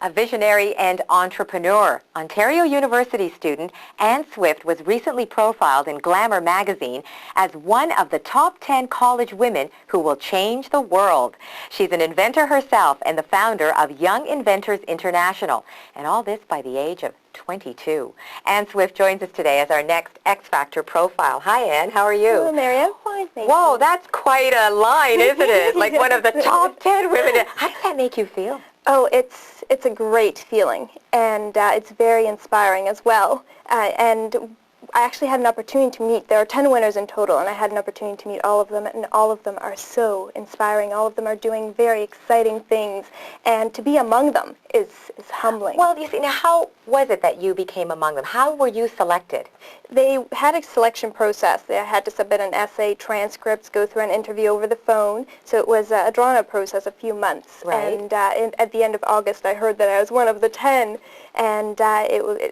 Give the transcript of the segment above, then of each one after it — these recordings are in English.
a visionary and entrepreneur. Ontario University student Anne Swift was recently profiled in Glamour magazine as one of the top 10 college women who will change the world. She's an inventor herself and the founder of Young Inventors International, and all this by the age of 22. Anne Swift joins us today as our next X Factor profile. Hi, Anne. How are you? Hello, Mary. I'm fine, thank you. Whoa, that's quite a line, isn't it? Like one of the top 10 women. How does that make you feel? Oh, it's a great feeling, and it's very inspiring as well. And I actually had an opportunity to meet, there are 10 winners in total, and I had an opportunity to meet all of them, and all of them are so inspiring. All of them are doing very exciting things, and to be among them is humbling. Well, you see, now how was it that you became among them? How were you selected? They had a selection process. They had to submit an essay, transcripts, go through an interview over the phone. So it was a drawn-out process, a few months. Right. And at the end of August, I heard that I was one of the 10. And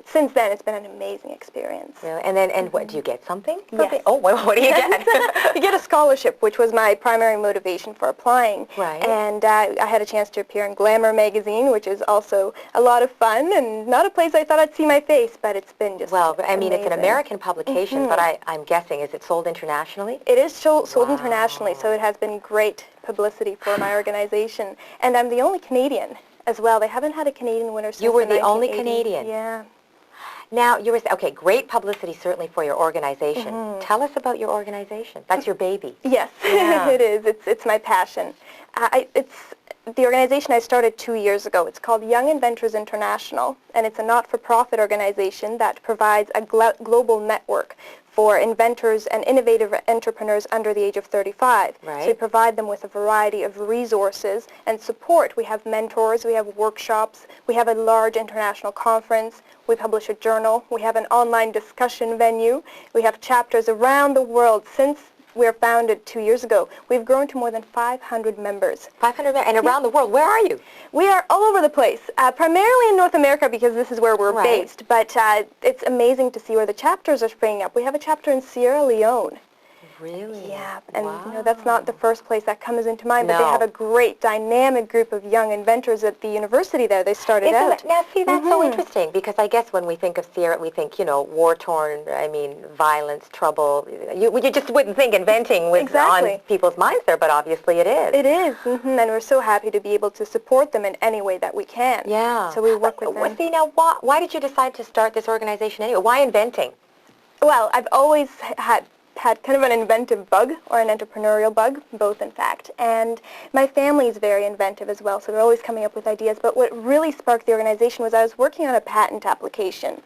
since then, it's been an amazing experience. Really? And what, do you get something? Yes. Oh, what do you get? You get a scholarship, which was my primary motivation for applying. Right. And I had a chance to appear in Glamour magazine, which is also a lot of fun, and not a place I thought I'd see my face, but it's been just Well, I mean, amazing. it's an American publication, but I'm guessing, is it sold internationally? It is sold internationally, so it has been great publicity for my organization. And I'm the only Canadian as well. They haven't had a Canadian winner since You were the only 1980s. Canadian? Yeah. Now, you were, okay, great publicity certainly for your organization. Tell us about your organization. That's your baby. Yes, Yeah. it is. It's my passion. It's the organization I started 2 years ago. It's called Young Inventors International, and it's a not-for-profit organization that provides a global network for inventors and innovative entrepreneurs under the age of 35. Right. So we provide them with a variety of resources and support. We have mentors, we have workshops, we have a large international conference, we publish a journal, we have an online discussion venue, we have chapters around the world. Since we were founded 2 years ago, we've grown to more than 500 members. 500, and around the world. Where are you? We are all over the place, primarily in North America because this is where we're Right. based, but it's amazing to see where the chapters are springing up. We have a chapter in Sierra Leone. Really? Yeah, and Wow. that's not the first place that comes into mind, but they No. have a great dynamic group of young inventors at the university there. They started out. Now, see, that's so interesting, because I guess when we think of Sierra, we think, war-torn, violence, trouble. You just wouldn't think inventing was Exactly. on people's minds there, but obviously it is. It is, and we're so happy to be able to support them in any way that we can. Yeah. So we work with them. See, now, why did you decide to start this organization anyway? Why inventing? Well, I've always had kind of an inventive bug, or an entrepreneurial bug, both in fact. And my family is very inventive as well, so they're always coming up with ideas. But what really sparked the organization was I was working on a patent application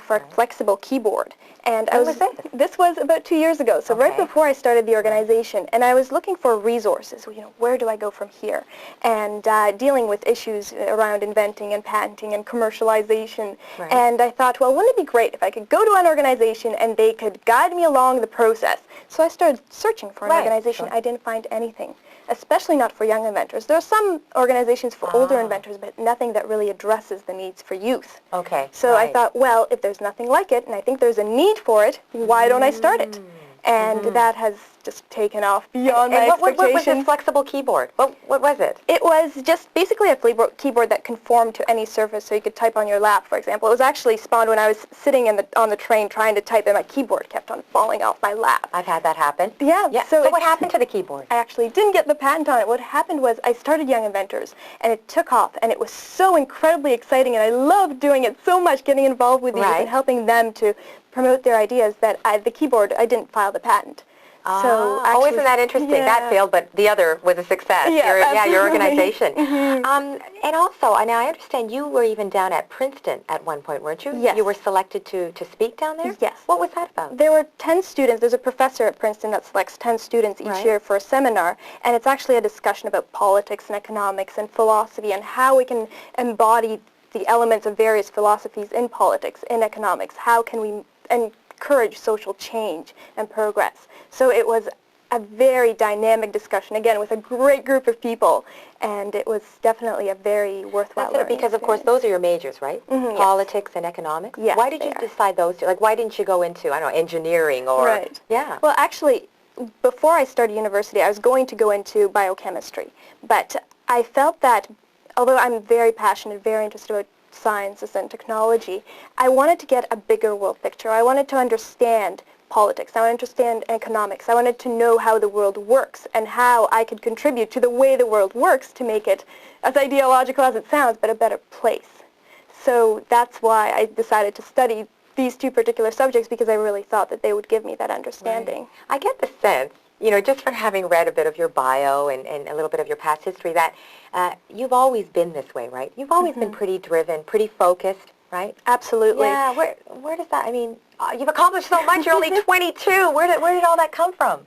for a flexible keyboard. And When was this? This was about 2 years ago, so right before I started the organization. And I was looking for resources. Where do I go from here? And dealing with issues around inventing and patenting and commercialization. Right. And I thought, well, wouldn't it be great if I could go to an organization and they could guide me along the process? So I started searching for an organization. Sure. I didn't find anything, especially not for young inventors. There are some organizations for older inventors, but nothing that really addresses the needs for youth. Okay. So I thought, well, if there's nothing like it, and I think there's a need for it, why don't I start it? And that has just taken off beyond my expectations. What was this flexible keyboard? What was it? It was just basically a keyboard that conformed to any surface, so you could type on your lap, for example. It was actually spawned when I was sitting on the train trying to type, and my keyboard kept on falling off my lap. I've had that happen. Yeah. So what happened to the keyboard? I actually didn't get the patent on it. What happened was I started Young Inventors, and it took off, and it was so incredibly exciting, and I loved doing it so much, getting involved with youth and helping them to promote their ideas, that the keyboard, I didn't file the patent. So actually, isn't that interesting? Yeah. That failed, but the other was a success. Yeah, your organization. And also, now I understand you were even down at Princeton at one point, weren't you? Yes. You were selected to speak down there? Yes. What was that about? There were 10 students. There's a professor at Princeton that selects 10 students each year for a seminar, and it's actually a discussion about politics and economics and philosophy and how we can embody the elements of various philosophies in politics, in economics. How can we encourage social change and progress? So it was a very dynamic discussion, again, with a great group of people, and it was definitely a very worthwhile learning Because, of course, those are your majors, right? Yes. Politics and economics? Yes, Why did they you are. decide those two? Like, why didn't you go into, I don't know, engineering or... Right. Yeah. Well, actually, before I started university, I was going to go into biochemistry, but I felt that although I'm very passionate, very interested about sciences and technology, I wanted to get a bigger world picture. I wanted to understand politics. I wanted to understand economics. I wanted to know how the world works and how I could contribute to the way the world works to make it, as ideological as it sounds, but a better place. So that's why I decided to study these two particular subjects, because I really thought that they would give me that understanding. Right. I get the sense, you know, just from having read a bit of your bio and a little bit of your past history, that you've always been this way, right? You've always been pretty driven, pretty focused, right? Absolutely. Yeah, where does that, I mean, you've accomplished so much, you're only 22. Where did all that come from?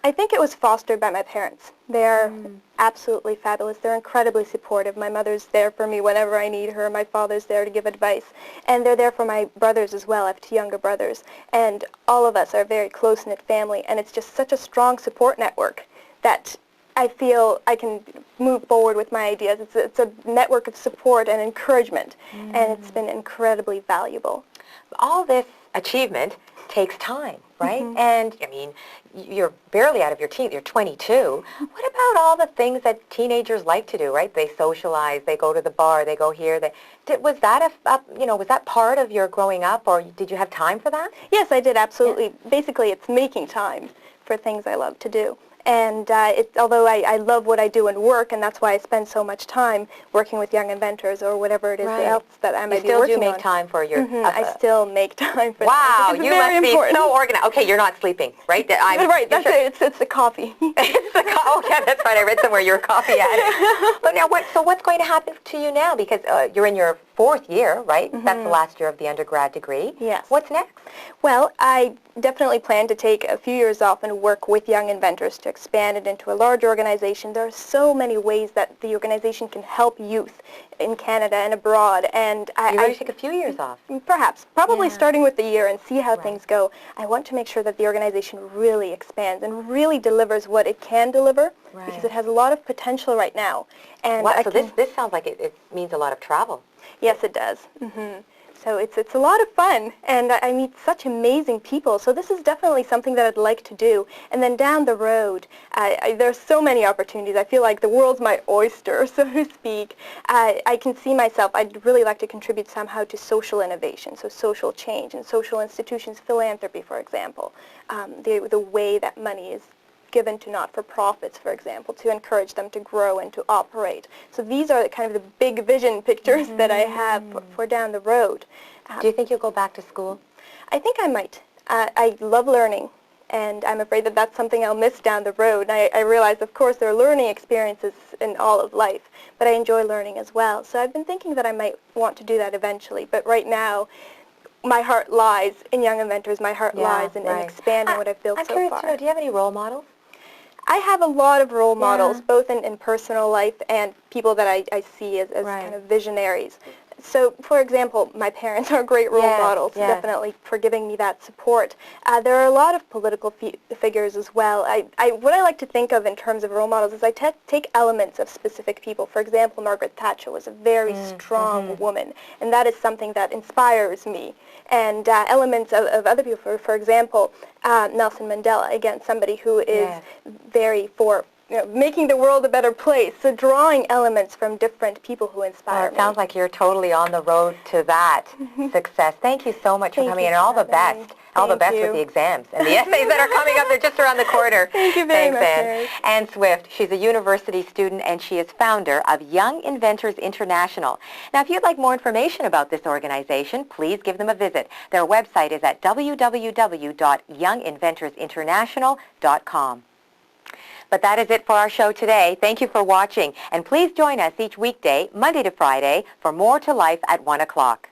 I think it was fostered by my parents. They're absolutely fabulous. They're incredibly supportive. My mother's there for me whenever I need her. My father's there to give advice. And they're there for my brothers as well. I have two younger brothers. And all of us are a very close-knit family. And it's just such a strong support network that I feel I can move forward with my ideas. It's a network of support and encouragement. And it's been incredibly valuable. All this achievement takes time, right? And, I mean, you're barely out of your teens. You're 22. What about all the things that teenagers like to do, right? They socialize, they go to the bar, they go here. Was that was that part of your growing up, or did you have time for that? Yes, I did, absolutely. Yeah. Basically, it's making time for things I love to do. And although I love what I do in work, and that's why I spend so much time working with young inventors or whatever it is else that I might be working on. You still do make time for your... I still make time for wow, that. You must be so organized. Okay, you're not sleeping, right? Right, that's it. It's the coffee. It's the oh, yeah, that's right. I read somewhere you're a coffee addict. But now, what's going to happen to you now? Because you're in your 4th year, right? That's the last year of the undergrad degree. Yes. What's next? Well, I definitely plan to take a few years off and work with young inventors to expand it into a large organization. There are so many ways that the organization can help youth in Canada and abroad. And you're going to take a few years off? Perhaps. Probably starting with the year and see how things go. I want to make sure that the organization really expands and really delivers what it can deliver, because it has a lot of potential right now. And wow, so this sounds like it means a lot of travel. Yes, it does. So it's a lot of fun, and I meet such amazing people. So this is definitely something that I'd like to do. And then down the road, there's so many opportunities. I feel like the world's my oyster, so to speak. I can see myself, I'd really like to contribute somehow to social innovation, so social change and social institutions, philanthropy, for example, the way that money is given to not-for-profits, for example, to encourage them to grow and to operate. So these are kind of the big vision pictures that I have for down the road. Do you think you'll go back to school? I think I might. I love learning, and I'm afraid that that's something I'll miss down the road. And I realize, of course, there are learning experiences in all of life, but I enjoy learning as well. So I've been thinking that I might want to do that eventually, but right now, my heart lies in young inventors. My heart lies in expanding what I've built so far. I'm curious to know, do you have any role models? I have a lot of role models, both in personal life and people that I see as kind of visionaries. So, for example, my parents are great role models, definitely, for giving me that support. There are a lot of political figures as well. What I like to think of in terms of role models is I take elements of specific people. For example, Margaret Thatcher was a very strong woman, and that is something that inspires me. And elements of other people, for example, Nelson Mandela, again, somebody who is very for making the world a better place. So drawing elements from different people who inspire me. It sounds like you're totally on the road to that success. Thank you so much for coming in, and all the best. All the best with the exams and the essays that are coming up. They're just around the corner. Thank you very much, Anne. Anne Swift, she's a university student, and she is founder of Young Inventors International. Now, if you'd like more information about this organization, please give them a visit. Their website is at www.younginventorsinternational.com. But that is it for our show today. Thank you for watching, and please join us each weekday, Monday to Friday, for More to Life at 1 o'clock.